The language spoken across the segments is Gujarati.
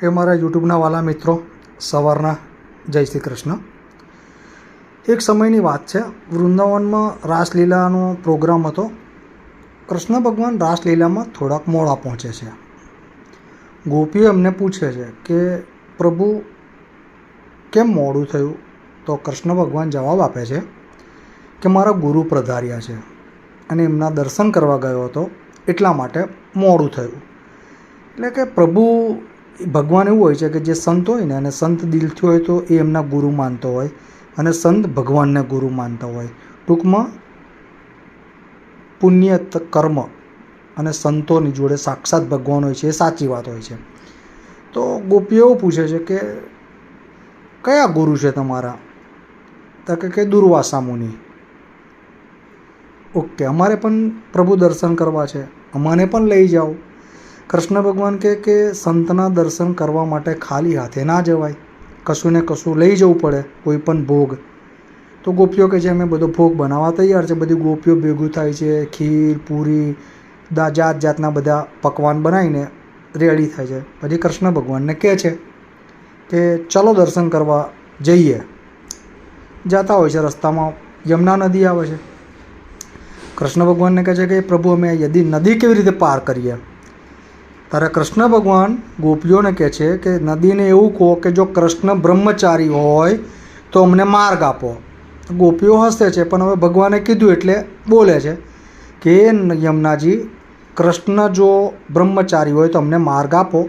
એ મારા યુટ્યુબના વાલા મિત્રો, સવારના જય શ્રી કૃષ્ણ. એક સમયની વાત છે, વૃંદાવનમાં રાસલીલાનો પ્રોગ્રામ હતો. કૃષ્ણ ભગવાન રાસલીલામાં થોડાક મોડા પહોંચે છે. ગોપીઓ એમને પૂછે છે કે પ્રભુ કેમ મોડું થયું? તો કૃષ્ણ ભગવાન જવાબ આપે છે કે મારા ગુરુ પધાર્યા છે અને એમના દર્શન કરવા ગયો હતો, એટલા માટે મોડું થયું. એટલે કે પ્રભુ ભગવાન એવું હોય છે કે જે સંત હોય ને, અને સંત દિલથી હોય તો એ એમના ગુરુ માનતો હોય, અને સંત ભગવાનને ગુરુ માનતા હોય. ટૂંકમાં પુણ્ય કર્મ અને સંતોની જોડે સાક્ષાત ભગવાન હોય છે, એ સાચી વાત હોય છે. તો ગોપીઓ એવું પૂછે છે કે કયા ગુરુ છે તમારા? તો કે દુર્વાસા મુનિ. ઓકે, અમારે પણ પ્રભુ દર્શન કરવા છે, અમને પણ લઈ જાઓ. કૃષ્ણ ભગવાન કહે કે સંતના દર્શન કરવા માટે ખાલી હાથે ના જવાય, કશું ને કશું લઈ જવું પડે, કોઈ પણ ભોગ. તો ગોપીઓ કહે છે અમે બધો ભોગ બનાવવા તૈયાર છે. બધી ગોપીઓ ભેગું થાય છે, ખીર પૂરી જાત જાતના બધા પકવાન બનાવીને રેડી થાય છે. પછી કૃષ્ણ ભગવાનને કહે છે કે ચલો દર્શન કરવા જઈએ. જતા હોય છે, રસ્તામાં યમુના નદી આવે છે. કૃષ્ણ ભગવાનને કહે છે કે પ્રભુ અમે નદી કેવી રીતે પાર કરીએ? ત્યારે કૃષ્ણ ભગવાન ગોપીઓને કહે છે કે નદીને એવું કહો કે જો કૃષ્ણ બ્રહ્મચારી હોય તો અમને માર્ગ આપો. ગોપીઓ હસે છે, પણ હવે ભગવાને કીધું એટલે બોલે છે કે યમુનાજી, કૃષ્ણ જો બ્રહ્મચારી હોય તો અમને માર્ગ આપો.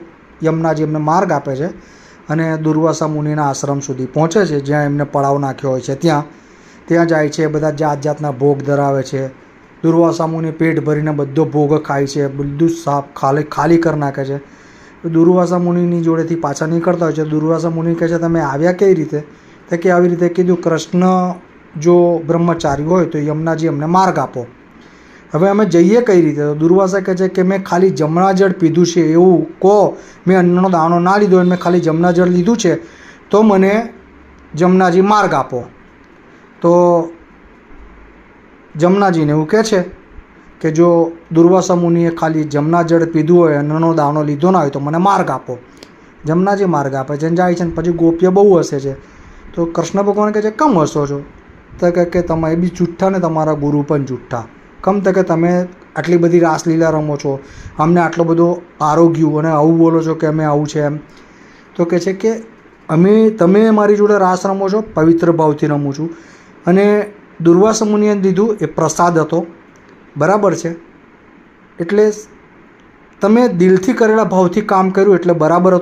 યમુનાજી એમને માર્ગ આપે છે અને દુર્વાસા મુનિના આશ્રમ સુધી પહોંચે છે, જ્યાં એમને પડાવ નાખ્યો હોય છે. ત્યાં જાય છે, બધા જાત જાતના ભોગ ધરાવે છે. દુર્વાસા મુનિ પેટ ભરીને બધો ભોગ ખાય છે, બધું સાફ ખાલી કરી નાખે છે. દુર્વાસા મુનિની જોડેથી પાછા નીકળતા હોય છે. દુર્વાસા મુનિ કહે છે તમે આવ્યા કઈ રીતે? તો કે આવી રીતે કીધું, કૃષ્ણ જો બ્રહ્મચારી હોય તો યમુનાજી અમને માર્ગ આપો. હવે અમે જઈએ કઈ રીતે? તો દુર્વાસા કહે છે કે મેં ખાલી જમણા જળ પીધું છે એવું કહો, મેં અન્નનો દાણો ના લીધો, મેં ખાલી જમણા જળ લીધું છે, તો મને જમનાજી માર્ગ આપો. તો જમનાજીને એવું કહે છે કે જો દુર્વાસા મુનિએ ખાલી જમના જળ પીધું હોય, અન્નનો દાણો લીધો ના હોય, તો મને માર્ગ આપો. જમનાજી માર્ગ આપે છે, જાય છે. પછી ગોપીઓ બહુ હસે છે. તો કૃષ્ણ ભગવાન કહે છે કમ હસો છો? તો કે તમે બી જુઠ્ઠા ને તમારા ગુરુ પણ જુઠ્ઠા. કમ તો કે તમે આટલી બધી રાસલીલા રમો છો, અમને આટલો બધો આરોગ્યું અને આવું બોલો છો કે અમે આવું છે એમ. તો કહે છે કે તમે મારી જોડે રાસ રમો છો, પવિત્ર ભાવથી રમું છું, અને દુર્વાસા મુનિએ દીધું એ પ્રસાદ હતો, બરાબર છે, એટલે તમે દિલથી કરેલા ભાવથી કામ કર્યું એટલે બરાબર હતું.